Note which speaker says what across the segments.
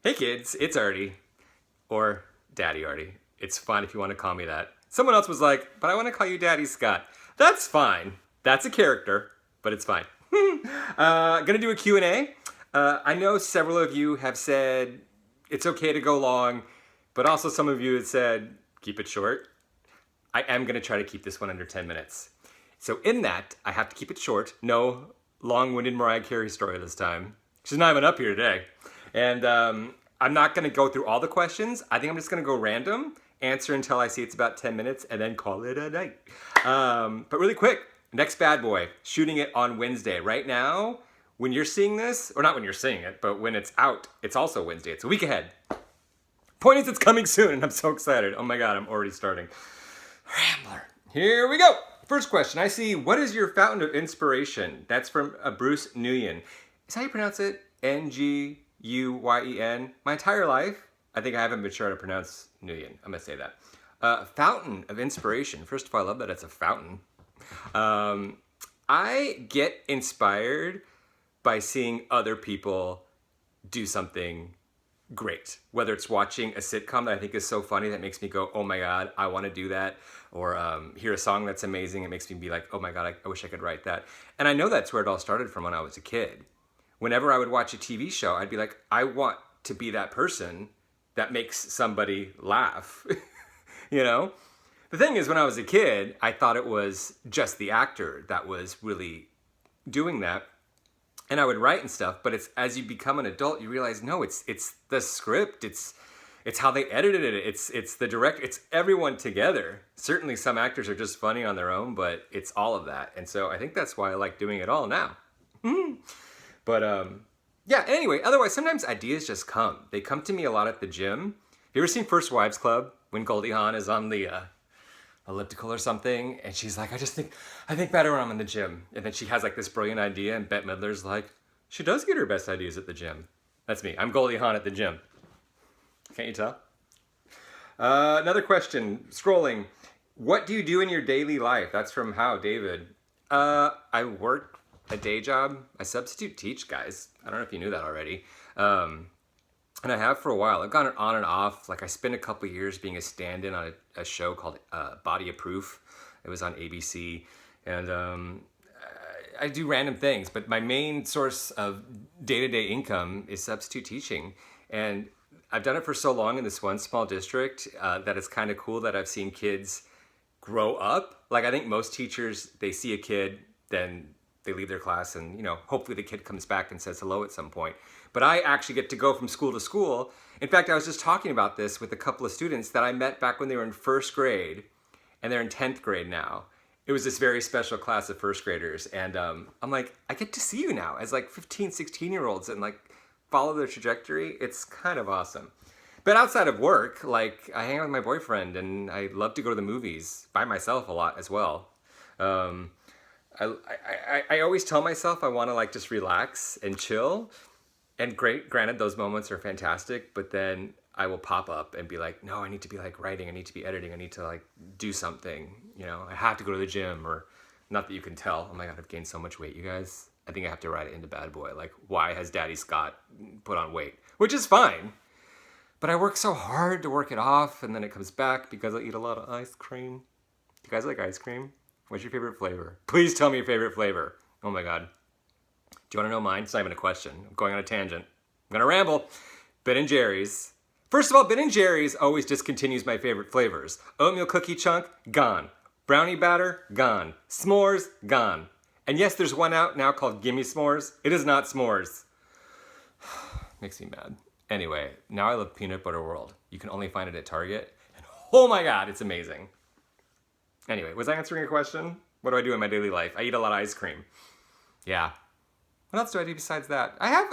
Speaker 1: Hey kids, it's Artie. Or Daddy Artie. It's fine if you want to call me that. Someone else was like, but I want to call you Daddy Scott. That's fine. That's a character, but it's fine. Gonna do a Q&A. I know several of you have said it's okay to go long, but also some of you have said keep it short. I am gonna try to keep this one under 10 minutes. So in that, I have to keep it short. No long-winded Mariah Carey story this time. She's not even up here today. And I'm not going to go through all the questions. I think I'm just going to go random, answer until I see it's about 10 minutes, and then call it a night. But really quick, next bad boy, shooting it on Wednesday. Right now, when you're seeing this, or not when you're seeing it, but when it's out, it's also Wednesday. It's a week ahead. Point is, it's coming soon, and I'm so excited. Oh my God, I'm already starting. Rambler. Here we go. First question. I see, what is your fountain of inspiration? That's from Bruce Nguyen. Is that how you pronounce it? Nguyen. My entire life, I think I haven't been sure how to pronounce Nguyen. I'm going to say that. Fountain of inspiration. First of all, I love that it's a fountain. I get inspired by seeing other people do something great. Whether it's watching a sitcom that I think is so funny that makes me go, oh my God, I want to do that. Or hear a song that's amazing. It makes me be like, oh my God, I wish I could write that. And I know that's where it all started from when I was a kid. Whenever I would watch a TV show, I'd be like, I want to be that person that makes somebody laugh. You know? The thing is, when I was a kid, I thought it was just the actor that was really doing that. And I would write and stuff, but it's as you become an adult, you realize, no, it's the script, it's how they edited it, it's the director, it's everyone together. Certainly some actors are just funny on their own, but it's all of that. And so I think that's why I like doing it all now. But yeah, anyway, otherwise sometimes ideas just come. They come to me a lot at the gym. Have you ever seen First Wives Club when Goldie Hawn is on the elliptical or something, and she's like, I think better when I'm in the gym. And then she has like this brilliant idea, and Bette Midler's like, she does get her best ideas at the gym. That's me. I'm Goldie Hawn at the gym. Can't you tell? Another question, scrolling. What do you do in your daily life? That's from How, David. I work a day job. I substitute teach, guys. I don't know if you knew that already. And I have for a while. I've gone on and off. Like I spent a couple years being a stand-in on a show called Body of Proof. It was on ABC. And I do random things, but my main source of day-to-day income is substitute teaching. And I've done it for so long in this one small district that it's kind of cool that I've seen kids grow up. Like I think most teachers, they see a kid, then they leave their class and, you know, hopefully the kid comes back and says hello at some point. But I actually get to go from school to school. In fact, I was just talking about this with a couple of students that I met back when they were in first grade, and they're in 10th grade now. It was this very special class of first graders. And I'm like, I get to see you now as like 15, 16-year-olds and like follow their trajectory. It's kind of awesome. But outside of work, like I hang out with my boyfriend and I love to go to the movies by myself a lot as well. I always tell myself I want to like just relax and chill. And granted, those moments are fantastic, but then I will pop up and be like, no, I need to be like writing, I need to be editing, I need to like do something, you know, I have to go to the gym, or not that you can tell. Oh my God, I've gained so much weight, you guys. I think I have to write it into Bad Boy. Like, why has Daddy Scott put on weight? Which is fine. But I work so hard to work it off, and then it comes back because I eat a lot of ice cream. Do you guys like ice cream? What's your favorite flavor? Please tell me your favorite flavor. Oh my God. Do you want to know mine? It's not even a question. I'm going on a tangent. I'm going to ramble. Ben & Jerry's. First of all, Ben & Jerry's always discontinues my favorite flavors. Oatmeal cookie chunk, gone. Brownie batter, gone. S'mores, gone. And yes, there's one out now called Gimme S'mores. It is not s'mores. Makes me mad. Anyway, now I love Peanut Butter World. You can only find it at Target. And oh my God, it's amazing. Anyway, was I answering your question? What do I do in my daily life? I eat a lot of ice cream. Yeah. What else do I do besides that? I have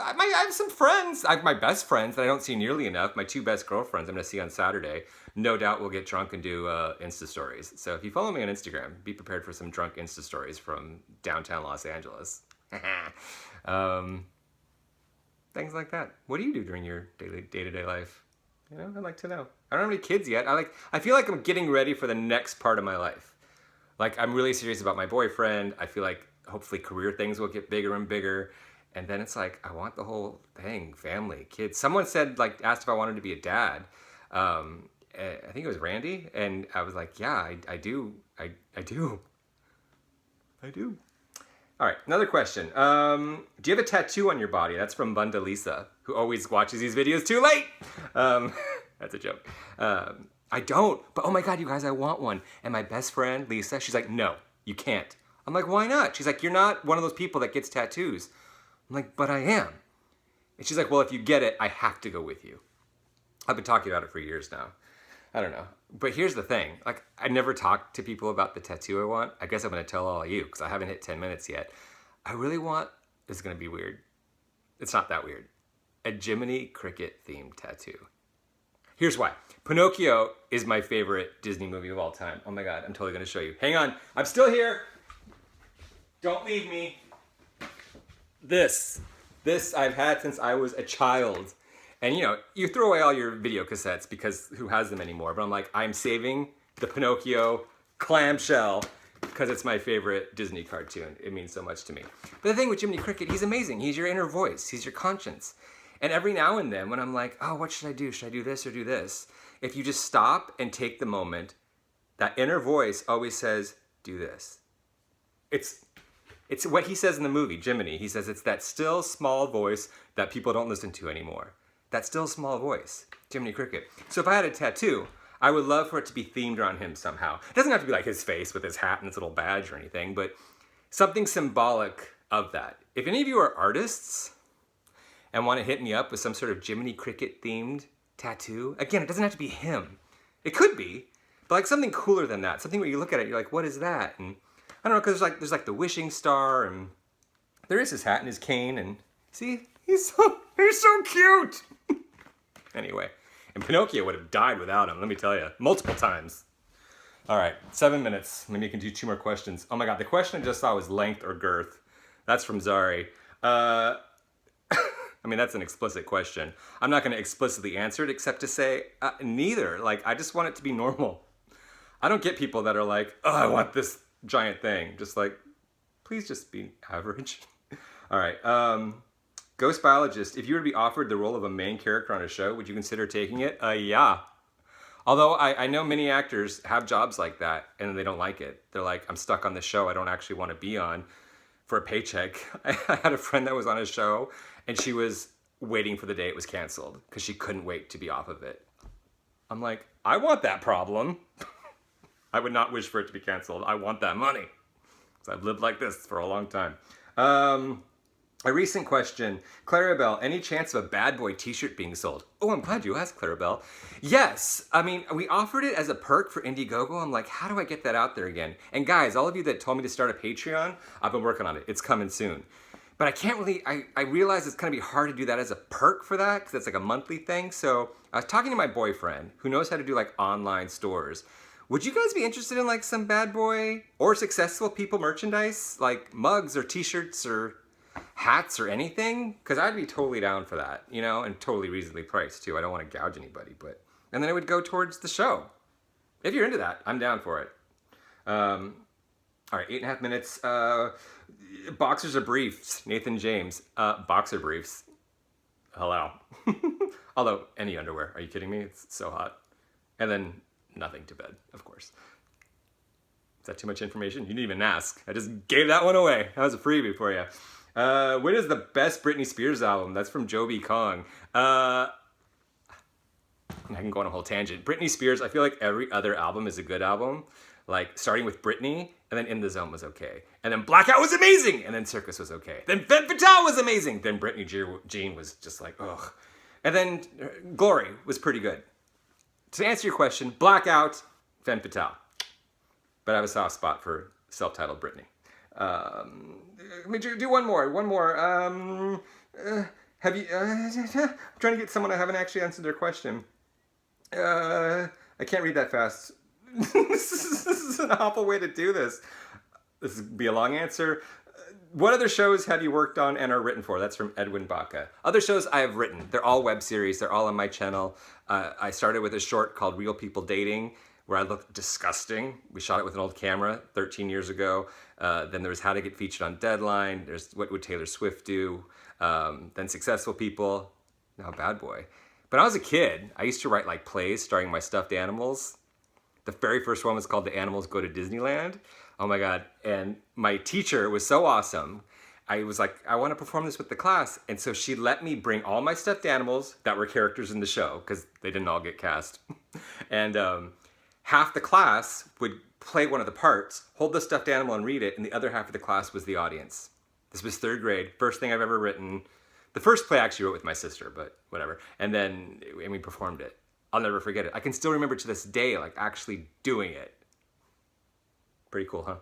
Speaker 1: some friends. I have my best friends that I don't see nearly enough. My two best girlfriends I'm going to see on Saturday. No doubt we'll get drunk and do Insta stories. So if you follow me on Instagram, be prepared for some drunk Insta stories from downtown Los Angeles. Things like that. What do you do during your day-to-day life? You know, I'd like to know. I don't have any kids yet. I feel like I'm getting ready for the next part of my life. Like I'm really serious about my boyfriend. I feel like hopefully career things will get bigger and bigger. And then it's like, I want the whole thing, family, kids. Someone said, like, asked if I wanted to be a dad. I think it was Randy. And I was like, yeah, I do. I do. I do. All right, another question. Do you have a tattoo on your body? That's from Bunda Lisa, who always watches these videos too late. That's a joke. I don't, but oh my God, you guys, I want one. And my best friend, Lisa, she's like, no, you can't. I'm like, why not? She's like, you're not one of those people that gets tattoos. I'm like, but I am. And she's like, well, if you get it, I have to go with you. I've been talking about it for years now. I don't know. But here's the thing. Like, I never talked to people about the tattoo I want. I guess I'm going to tell all of you because I haven't hit 10 minutes yet. I really want, this is going to be weird. It's not that weird. A Jiminy Cricket themed tattoo. Here's why. Pinocchio is my favorite Disney movie of all time. Oh my God, I'm totally going to show you. Hang on. I'm still here. Don't leave me. This I've had since I was a child. And you know, you throw away all your video cassettes because who has them anymore? But I'm like, I'm saving the Pinocchio clamshell because it's my favorite Disney cartoon. It means so much to me. But the thing with Jiminy Cricket, he's amazing. He's your inner voice. He's your conscience. And every now and then when I'm like, oh, what should I do? Should I do this or do this? If you just stop and take the moment, that inner voice always says, do this. It's what he says in the movie, Jiminy. He says it's that still small voice that people don't listen to anymore. That still small voice, Jiminy Cricket. So if I had a tattoo, I would love for it to be themed around him somehow. It doesn't have to be like his face with his hat and his little badge or anything, but something symbolic of that. If any of you are artists and want to hit me up with some sort of Jiminy Cricket themed tattoo, again, it doesn't have to be him. It could be, but like something cooler than that. Something where you look at it, you're like, what is that? And I don't know, because there's like the wishing star, and there is his hat and his cane, and see, he's so cute. Anyway, and Pinocchio would have died without him, let me tell you, multiple times. All right, 7 minutes. Maybe you can do 2 more questions. Oh my God, the question I just saw was length or girth. That's from Zari. I mean, that's an explicit question. I'm not going to explicitly answer it except to say neither. Like, I just want it to be normal. I don't get people that are like, oh, I want this giant thing. Just like, please just be average. All right. Ghost biologist, if you were to be offered the role of a main character on a show, would you consider taking it? Yeah. Although I know many actors have jobs like that and they don't like it. They're like, I'm stuck on this show I don't actually want to be on for a paycheck. I had a friend that was on a show and she was waiting for the day it was canceled because she couldn't wait to be off of it. I'm like, I want that problem. I would not wish for it to be canceled. I want that money. Because I've lived like this for a long time. A recent question. Clarabelle, any chance of a Bad Boy t-shirt being sold? Oh, I'm glad you asked, Clarabelle. Yes. I mean, we offered it as a perk for Indiegogo. I'm like, how do I get that out there again? And guys, all of you that told me to start a Patreon, I've been working on it. It's coming soon. But I can't really, I realize it's going to be hard to do that as a perk for that because it's like a monthly thing. So I was talking to my boyfriend who knows how to do like online stores. Would you guys be interested in like some Bad Boy or Successful People merchandise? Like mugs or t-shirts or hats or anything? Because I'd be totally down for that, you know, and totally reasonably priced too. I don't want to gouge anybody, but, and then it would go towards the show. If you're into that, I'm down for it. All right, 8.5 minutes. Boxers or briefs? Nathan James. Boxer briefs. Hello. Although, any underwear. Are you kidding me? It's so hot. And then nothing to bed, of course. Is that too much information? You didn't even ask. I just gave that one away. That was a freebie for you. When is the best Britney Spears album? That's from Joby Kong. I can go on a whole tangent. Britney Spears, I feel like every other album is a good album. Like, starting with Britney, and then In the Zone was okay. And then Blackout was amazing! And then Circus was okay. Then Femme Fatale was amazing! Then Britney Jean was just like, ugh. And then Glory was pretty good. To answer your question, Blackout, Femme Fatale. But I have a soft spot for self-titled Britney. Let me do one more. Have you... I'm trying to get someone I haven't actually answered their question. I can't read that fast. This is an awful way to do this. This would be a long answer. What other shows have you worked on and are written for? That's from Edwin Baca. Other shows I have written. They're all web series. They're all on my channel. I started with a short called Real People Dating, where I looked disgusting. We shot it with an old camera 13 years ago. Then there was How to Get Featured on Deadline. There's What Would Taylor Swift Do? Then Successful People. Now Bad Boy. But when I was a kid, I used to write like plays starring my stuffed animals. The very first one was called The Animals Go to Disneyland. Oh my God. And my teacher was so awesome. I was like, I want to perform this with the class. And so she let me bring all my stuffed animals that were characters in the show, because they didn't all get cast. And half the class would play one of the parts, hold the stuffed animal and read it, and the other half of the class was the audience. This was 3rd grade, first thing I've ever written. The first play I actually wrote with my sister, but whatever. And we performed it. I'll never forget it. I can still remember to this day, like actually doing it. Pretty cool, huh?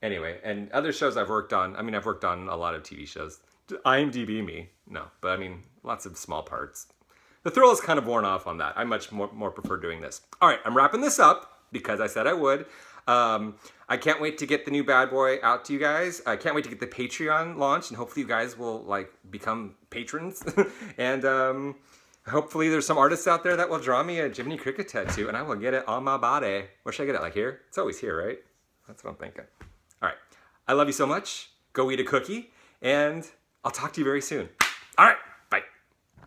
Speaker 1: Anyway, and other shows I've worked on. I mean, I've worked on a lot of TV shows. IMDb me. No, but I mean, lots of small parts. The thrill is kind of worn off on that. I much more prefer doing this. All right, I'm wrapping this up because I said I would. I can't wait to get the new Bad Boy out to you guys. I can't wait to get the Patreon launched, and hopefully you guys will like become patrons. And hopefully there's some artists out there that will draw me a Jiminy Cricket tattoo, and I will get it on my body. Where should I get it? Like here? It's always here, right? That's what I'm thinking. All right. I love you so much. Go eat a cookie, and I'll talk to you very soon. All right.